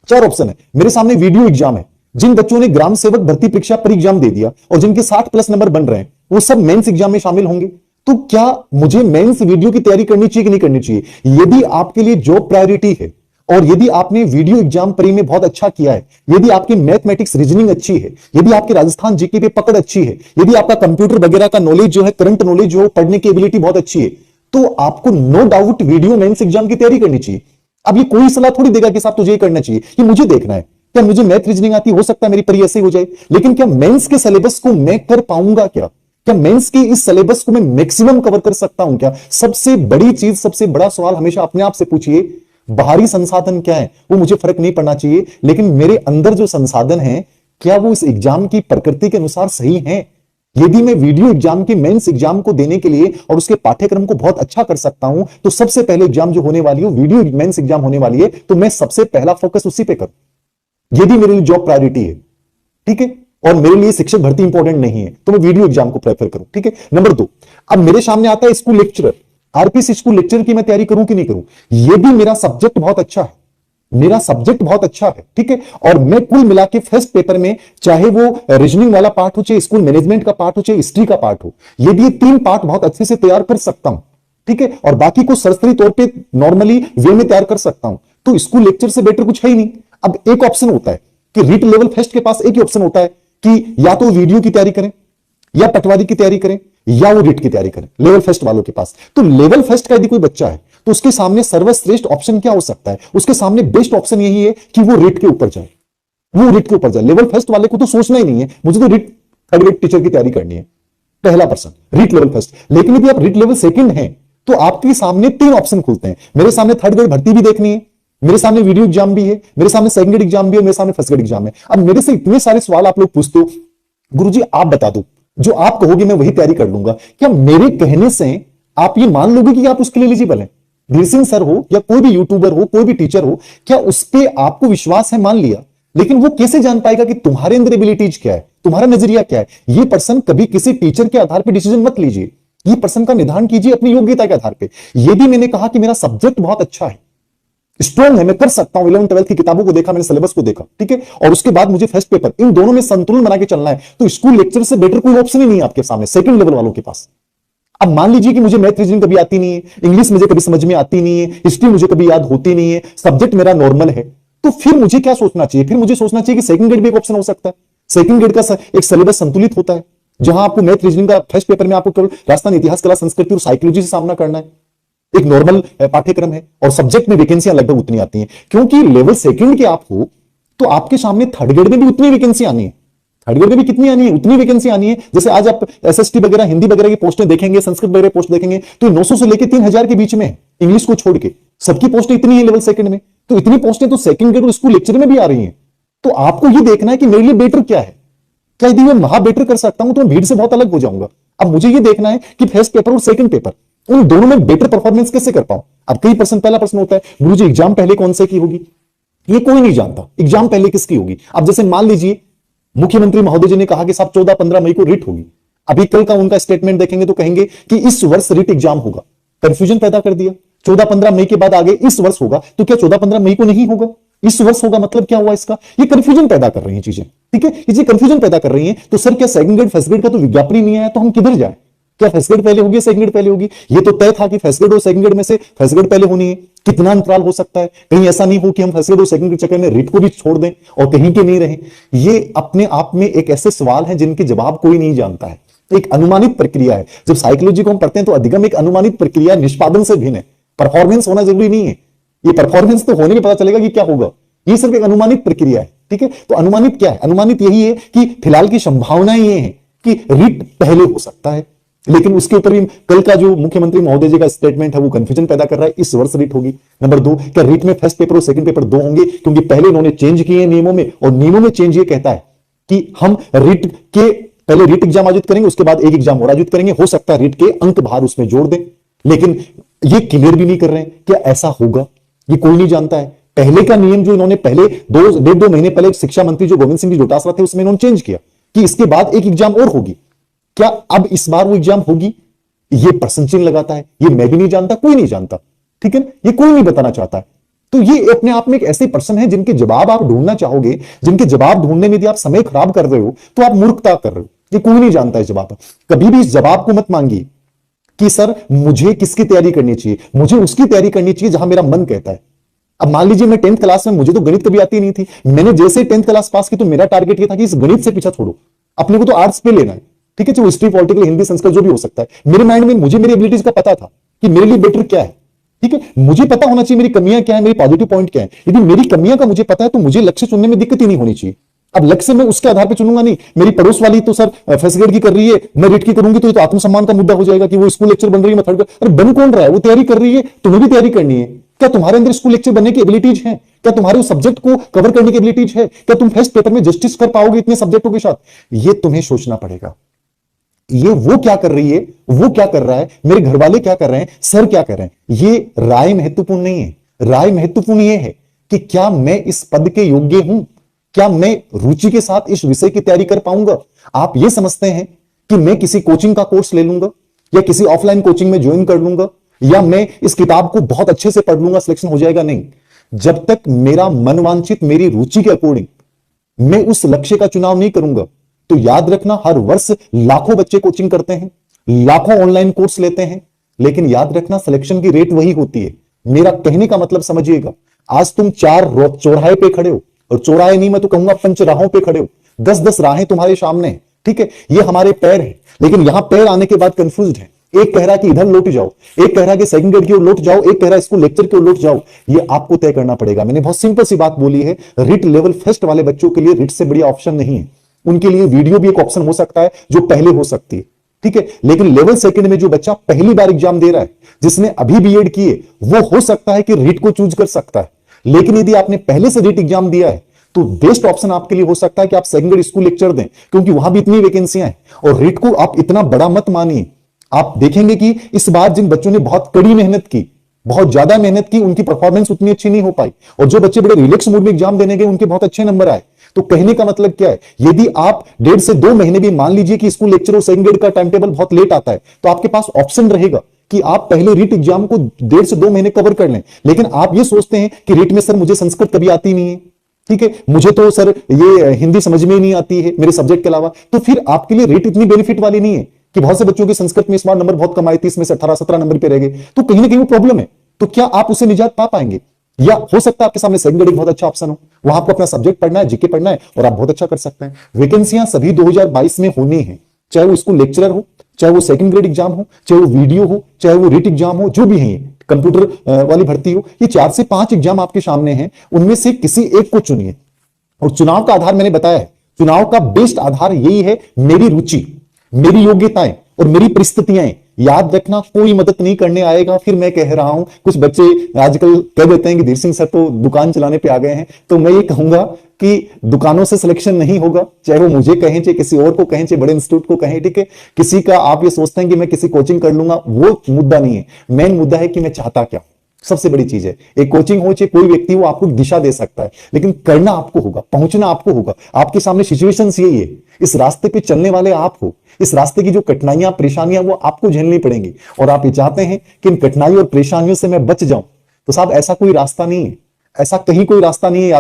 चार ऑप्शन है मेरे सामने। वीडियो एग्जाम है, जिन बच्चों ने ग्राम सेवक भर्ती परीक्षा पर एग्जाम दे दिया और जिनके 60+ नंबर बन रहे हैं, वो सब मेंस एग्जाम में शामिल होंगे। तो क्या मुझे मेंस वीडियो की तैयारी करनी चाहिए कि नहीं करनी चाहिए? यदि आपके लिए जॉब प्रायोरिटी है और यदि आपने वीडियो एग्जाम प्री में बहुत अच्छा किया है, यदि आपकी मैथमेटिक्स रीजनिंग अच्छी है, यदि आपकी राजस्थान जीके पे पकड़ अच्छी है, यदि आपका कंप्यूटर वगैरह का नॉलेज जो है, करंट नॉलेज जो है, पढ़ने की एबिलिटी बहुत अच्छी है, तो आपको no doubt video mains exam की तैयारी करनी चाहिए। अब ये कोई सलाह थोड़ी देगा कि साहब तुझे ये करना चाहिए, ये मुझे देखना है। क्या मुझे मैथ रीजनिंग आती, हो सकता है मेरी परी ऐसे ही हो जाए, लेकिन क्या मेंस के सिलेबस को मैं कर पाऊंगा? क्या मेंस की इस सिलेबस को मैं मैक्सिमम कवर कर सकता हूं क्या? सबसे बड़ी चीज, सबसे बड़ा सवाल हमेशा अपने आप से पूछिए, बाहरी संसाधन क्या है वो मुझे फर्क नहीं पड़ना चाहिए, लेकिन मेरे अंदर जो संसाधन है क्या वो इस एग्जाम की प्रकृति के अनुसार सही है? यदि मैं वीडियो एग्जाम की मेंस एग्जाम को देने के लिए और उसके पाठ्यक्रम को बहुत अच्छा कर सकता हूं, तो सबसे पहले एग्जाम जो होने वाली है वीडियो मेंस एग्जाम होने वाली है, तो मैं सबसे पहला फोकस उसी पे करूं। यदि मेरे लिए जॉब प्रायोरिटी है, ठीक है, और मेरे लिए शिक्षक भर्ती इंपॉर्टेंट नहीं है, तो मैं वीडियो एग्जाम को प्रेफर करूं, ठीक है। नंबर 2, अब मेरे सामने आता है school lecturer. RPC school lecture की मैं तैयारी करूं कि नहीं करूं? यह भी मेरा सब्जेक्ट बहुत अच्छा है, मेरा सब्जेक्ट बहुत अच्छा है, ठीक है, और मैं कुल मिला के फर्स्ट पेपर में, चाहे वो रीजनिंग वाला पार्ट हो, चाहे स्कूल मैनेजमेंट का पार्ट हो, चाहे हिस्ट्री का पार्ट हो, ये भी 3 पार्ट बहुत अच्छे से तैयार कर सकता हूं, ठीक है, और बाकी को सरसरी तौर पे नॉर्मली वे में तैयार कर सकता हूं। तो स्कूल लेक्चर से बेटर कुछ है ही नहीं। अब एक ऑप्शन होता है कि रीट लेवल फर्स्ट के पास एक ही ऑप्शन होता है कि या तो वीडियो की तैयारी करें, या पटवारी की तैयारी करें, या वो रीट की तैयारी करें, लेवल फर्स्ट वालों के पास। तो लेवल फर्स्ट का यदि कोई बच्चा है तो उसके सामने सर्वश्रेष्ठ ऑप्शन क्या हो सकता है? उसके सामने बेस्ट ऑप्शन यही है कि वो रीट के ऊपर जाए, वो रीट के ऊपर जाए। लेवल फर्स्ट वाले को तो सोचना ही नहीं है, मुझे तो रीट थर्ड ग्रेड टीचर की तैयारी करनी है, पहला पर्सन रीट लेवल फर्स्ट। लेकिन यदि आप रीट लेवल सेकंड हैं तो आपके सामने 3 ऑप्शन खुलते हैं। मेरे सामने थर्ड ग्रेड भर्ती भी देखनी है, मेरे सामने वीडियो एग्जाम भी है, मेरे सामने सेकंड ग्रेड एग्जाम भी है, मेरे सामने फर्स्ट ग्रेड एग्जाम है। अब मेरे से इतने सारे सवाल आप लोग पूछते हो, गुरुजी आप बता दो, जो आप कहोगे मैं वही तैयारी कर लूंगा। क्या मेरे कहने से आप ये मान लोगे कि आप उसके लिए एलिजिबल हैं? वीर सिंह सर हो या कोई भी यूट्यूबर हो, कोई भी टीचर हो, क्या उस पर आपको विश्वास है? मान लिया, लेकिन वो कैसे जान पाएगा कि तुम्हारे अंदर एबिलिटीज क्या है, तुम्हारा नजरिया क्या है? ये पर्सन, कभी किसी टीचर के आधार पर डिसीजन मत लीजिए, ये पर्सन का निदान कीजिए अपनी योग्यता के आधार पर। यह भी मैंने कहा कि मेरा सब्जेक्ट बहुत अच्छा है, स्ट्रॉन्ग है, मैं कर सकता हूं। 11 12 की किताबों को देखा मैंने, सिलेबस को देखा, ठीक है, और उसके बाद मुझे फर्स्ट पेपर, इन दोनों में संतुलन बना के चलना है। तो स्कूल लेक्चर से बेटर कोई ऑप्शन ही नहीं है आपके सामने सेकंड लेवल वालों के पास। अब मान लीजिए कि मुझे मैथ रीजनिंग कभी आती नहीं है, इंग्लिश मुझे कभी समझ में आती नहीं है, हिस्ट्री मुझे कभी याद होती नहीं है, सब्जेक्ट मेरा नॉर्मल है, तो फिर मुझे क्या सोचना चाहिए? फिर मुझे सोचना चाहिए कि सेकंड ग्रेड भी एक ऑप्शन हो सकता है। सेकंड ग्रेड का एक सिलेबस संतुलित होता है, जहां आपको मैथ रीजनिंग का फर्स्ट पेपर में आपको केवल राजस्थान इतिहास, कला, संस्कृति और साइकोलॉजी से सामना करना है, एक नॉर्मल पाठ्यक्रम है, और सब्जेक्ट में वैकेंसियां लगभग उतनी आती हैं। क्योंकि लेवल सेकंड के आप हो तो आपके सामने थर्ड ग्रेड में भी उतनी वैकेंसी आनी है, थर्ड ग्रेड में भी कितनी आनी है? उतनी वैकेंसी आनी है। जैसे आज आप एसएसटी वगैरह, हिंदी वगैरह की पोस्टें देखेंगे, संस्कृत वगैरह पोस्ट देखेंगे, तो 900 से लेकर 3000 के बीच में है, इंग्लिश को छोड़ के सबकी पोस्टें इतनी है लेवल सेकंड में। तो इतनी पोस्टें तो सेकंड ग्रेड और स्कूल लेक्चर में भी आ रही हैं। तो आपको यह देखना है कि मेरे लिए बेटर क्या है। क्या यदि मैं महा बेटर कर सकता हूं तो मैं भीड़ से बहुत अलग हो जाऊंगा। अब मुझे यह देखना है कि फर्स्ट पेपर और सेकंड पेपर, उन दोनों में बेटर परफॉर्मेंस कैसे कर पाऊं। अब कई पर्सन, पहला प्रश्न होता है, गुरुजी एग्जाम पहले कौन से की होगी? ये कोई नहीं जानता एग्जाम पहले किसकी होगी। अब जैसे मान लीजिए मुख्यमंत्री महोदय जी ने कहा कि साहब 14-15 मई को रिट होगी। अभी कल का उनका स्टेटमेंट देखेंगे तो कहेंगे कि इस वर्ष रिट एग्जाम होगा। कंफ्यूजन पैदा कर दिया। 14-15 मई के बाद आगे इस वर्ष होगा, तो क्या 14-15 मई को नहीं होगा, इस वर्ष होगा, मतलब क्या हुआ इसका? ये कंफ्यूजन पैदा कर रही हैं चीजें, ठीक है, ये कंफ्यूजन पैदा कर रही हैं। तो सर क्या सेकंड ग्रेड फर्स्ट ग्रेड का तो विज्ञापन ही नहीं आया, तो हम किधर जाए? क्या फर्स्ट ग्रेड पहले होगी, सेकंड ग्रेड पहले होगी? ये तो तय था कि फर्स्ट ग्रेड और सेकंड ग्रेड में से फर्स्ट ग्रेड पहले होनी है। कितना अंतराल हो सकता है? कहीं ऐसा नहीं हो कि हम फर्स्ट ग्रेड और सेकंड ग्रेड चक्कर में रिट को भी छोड़ दें और कहीं के नहीं रहे। ये अपने आप में एक ऐसे सवाल हैं जिनके जवाब कोई नहीं जानता है। एक अनुमानित प्रक्रिया है। जब साइकोलॉजी को हम पढ़ते हैं तो अधिगम एक अनुमानित प्रक्रिया, निष्पादन से भिन्न है। परफॉर्मेंस होना जरूरी नहीं है। ये परफॉर्मेंस तो होने में पता चलेगा कि क्या होगा। ये सिर्फ एक अनुमानित प्रक्रिया है, ठीक है। तो अनुमानित क्या है? अनुमानित यही है कि फिलहाल की संभावना ये है कि रिट पहले हो सकता है, लेकिन उसके ऊपर भी कल का जो मुख्यमंत्री महोदय जी का स्टेटमेंट है वो कंफ्यूजन पैदा कर रहा है। इस वर्ष रिट होगी। नंबर 2, क्या रिट में फर्स्ट पेपर और सेकंड पेपर 2 होंगे? क्योंकि पहले इन्होंने चेंज किए नियमों में, और नियमों में चेंज ये कहता है कि हम रिट के पहले रिट एग्जाम आयोजित करेंगे, उसके बाद एक एग्जाम और आयोजित करेंगे। हो सकता है रिट के अंक बाहर उसमें जोड़ दें, लेकिन ये क्लियर भी नहीं कर रहे हैं क्या ऐसा होगा। ये कोई नहीं जानता है। पहले का नियम जो इन्होंने पहले 2 महीने पहले शिक्षा मंत्री जो गोविंद सिंह जी डोटासरा थे उसमें इन्होंने चेंज किया कि इसके बाद एक एग्जाम और होगी। क्या अब इस बार वो एग्जाम होगी? ये प्रश्न चिन्ह लगाता है। ये मैं भी नहीं जानता, कोई नहीं जानता, ठीक है ना। ये कोई नहीं बताना चाहता है। तो ये अपने आप में एक ऐसे पर्सन है जिनके जवाब आप ढूंढना चाहोगे, जिनके जवाब ढूंढने में यदि आप समय खराब कर रहे हो तो आप मूर्खता कर रहे हो। ये कोई नहीं जानता है जवाब। कभी भी इस जवाब को मत मांगिए कि सर मुझे किसकी तैयारी करनी चाहिए, मुझे उसकी तैयारी करनी चाहिए जहां मेरा मन कहता है। अब मान लीजिए मैं 10th क्लास में, मुझे तो गणित कभी आती नहीं थी, मैंने जैसे 10th क्लास पास की तो मेरा टारगेट ये था कि इस गणित से पीछा छोड़ो, अपने को तो आर्ट्स पे लेना है, ठीक है, चाहे हिस्ट्री, पॉलिटिकल, हिंदी, संस्कृत जो भी हो सकता है। मेरे माइंड में मुझे मेरी एबिलिटीज का पता था कि मेरे लिए बेटर क्या है, ठीक है, मुझे पता होना चाहिए मेरी कमियां क्या है, मेरी पॉजिटिव पॉइंट क्या है। यदि मेरी कमियां का मुझे पता है तो मुझे लक्ष्य चुनने में दिक्कत ही नहीं होनी चाहिए। अब लक्ष्य मैं उसके आधार पर चुनूंगा नहीं, मेरी पड़ोस वाली तो सर फर्स्ट ग्रेड की कर रही है, मैं रेट की करूंगी तो ये तो आत्मसम्मान का मुद्दा हो जाएगा कि वो स्कूल लेक्चर बन रही है, मैं थर्ड। अरे बन कौन रहा है, वो तैयारी कर रही है, तुम्हें भी तैयारी करनी है। क्या तुम्हारे अंदर स्कूल लेक्चर बनने की एबिलिटीज है? क्या तुम्हारे उस सब्जेक्ट को कवर करने की एबिलिटीज है? क्या तुम फर्स्ट पेपर में जस्टिस कर पाओगे इतने सब्जेक्टों के साथ? ये तुम्हें सोचना पड़ेगा। ये वो क्या कर रही है, वो क्या कर रहा है, मेरे घर वाले क्या कर रहे हैं, सर क्या कर रहे हैं, ये राय महत्वपूर्ण नहीं है। राय महत्वपूर्ण ये है कि क्या मैं इस पद के योग्य हूं, क्या मैं रुचि के साथ इस विषय की तैयारी कर पाऊंगा। आप ये समझते हैं कि मैं किसी कोचिंग का कोर्स ले लूंगा या किसी ऑफलाइन कोचिंग में ज्वाइन कर लूंगा या मैं इस किताब को बहुत अच्छे से पढ़ लूंगा, सिलेक्शन हो जाएगा। नहीं, जब तक मेरा मनवांछित, मेरी रुचि के अकॉर्डिंग मैं उस लक्ष्य का चुनाव नहीं करूंगा। तो याद रखना, हर वर्ष लाखों बच्चे कोचिंग करते हैं, लाखों ऑनलाइन कोर्स लेते हैं, लेकिन याद रखना सिलेक्शन की रेट वही होती है। मेरा कहने का मतलब समझिएगा, आज तुम 4 चौराहे पे खड़े हो, और चौराहे नहीं, मैं तो कहूंगा पंचराहों पे खड़े हो, 10-10 राहें तुम्हारे सामने है, ठीक है, ये हमारे पैर है, लेकिन यहां पैर आने के बाद कंफ्यूज है। एक कह रहा कि इधर लौट जाओ, एक कह रहा कि सेकंड ग्रेड की ओर लौट जाओ, एक कह रहा स्कूल लेक्चर की ओर लौट जाओ। ये आपको तय करना पड़ेगा। मैंने बहुत सिंपल सी बात बोली है, रिट लेवल फर्स्ट वाले बच्चों के लिए रिट से बढ़िया ऑप्शन नहीं है। उनके लिए वीडियो भी एक ऑप्शन हो सकता है जो पहले हो सकती है, ठीक है, लेकिन लेवल सेकंड में जो बच्चा पहली बार एग्जाम दे रहा है, जिसने अभी बीएड किए, वो हो सकता है कि रिट को चूज कर सकता है। लेकिन यदि आपने पहले से रिट एग्जाम दिया है तो बेस्ट ऑप्शन आपके लिए हो सकता है कि आप सेकंड ग्रेड स्कूल लेक्चर दें, क्योंकि वहां भी इतनी वैकेंसियां हैं। और रिट को आप इतना बड़ा मत मानिए। आप देखेंगे कि इस बार जिन बच्चों ने बहुत कड़ी मेहनत की, बहुत ज्यादा मेहनत की, उनकी परफॉर्मेंस उतनी अच्छी नहीं हो पाई, और जो बच्चे बड़े रिलैक्स मूड में एग्जाम देने गए उनके बहुत अच्छे नंबर आए। तो कहने का मतलब क्या है, यदि आप 1.5 से 2 महीने भी, मान लीजिए कि स्कूल लेक्चर और सेकंड ग्रेड का टाइम टेबल बहुत लेट आता है, तो आपके पास ऑप्शन रहेगा कि आप पहले रीट एग्जाम को 1.5 से 2 महीने कवर कर लें। लेकिन आप ये सोचते हैं कि रीट में सर मुझे संस्कृत कभी आती नहीं है, ठीक है, मुझे तो सर ये हिंदी समझ में ही नहीं आती है मेरे सब्जेक्ट के अलावा, तो फिर आपके लिए रीट इतनी बेनिफिट वाली नहीं है। कि बहुत से बच्चों के संस्कृत में इस बार नंबर बहुत कम आए, 30 में से 18-17 नंबर पे रह गए, तो कहीं ना कहीं वो प्रॉब्लम है। तो क्या आप उससे निजात पा पाएंगे? या हो सकता है आपके सामने सेकंड ग्रेड एक बहुत अच्छा ऑप्शन हो, वहां आपको अपना सब्जेक्ट पढ़ना है, जीके पढ़ना है, और आप बहुत अच्छा कर सकते हैं। वैकेंसियां सभी 2022 में होनी है, चाहे वो स्कूल लेक्चरर हो, चाहे वो सेकंड ग्रेड एग्जाम हो, चाहे वो वीडियो हो, चाहे वो रीट एग्जाम हो, जो भी है, कंप्यूटर वाली भर्ती हो, ये 4 से 5 एग्जाम आपके सामने हैं। उनमें से किसी एक को चुनिए। और चुनाव का आधार मैंने बताया है, चुनाव का बेस्ट आधार यही है, मेरी रुचि, मेरी योग्यताएं और मेरी परिस्थितियां। याद रखना, कोई मदद नहीं करने आएगा। फिर मैं कह रहा हूं, कुछ बच्चे आजकल कह देते हैं कि धीर सिंह सर तो दुकान चलाने पे आ गए हैं, तो मैं ये कहूंगा कि दुकानों से सिलेक्शन नहीं होगा, चाहे वो मुझे कहें, चाहे किसी और को कहें, चाहे बड़े इंस्टीट्यूट को कहें, ठीक है। किसी का आप ये सोचते हैं कि मैं किसी कोचिंग कर लूंगा, वो मुद्दा नहीं है। मेन मुद्दा है कि मैं चाहता क्या, सबसे बड़ी चीज है। एक कोचिंग हो, चाहे कोई व्यक्ति हो, आपको दिशा दे सकता है, लेकिन करना आपको होगा, पहुंचना आपको होगा। आपके सामने सिचुएशंस यही है, इस रास्ते पे चलने वाले आप हो। इस रास्ते की जो कठिनाइयां, परेशानियां, वो आपको झेलनी पड़ेंगी। और आप ये चाहते हैं कि इन कठिनाइयों और परेशानियों से मैं बच जाऊं, तो साहब ऐसा कोई रास्ता नहीं है, ऐसा कहीं कोई रास्ता नहीं है। याद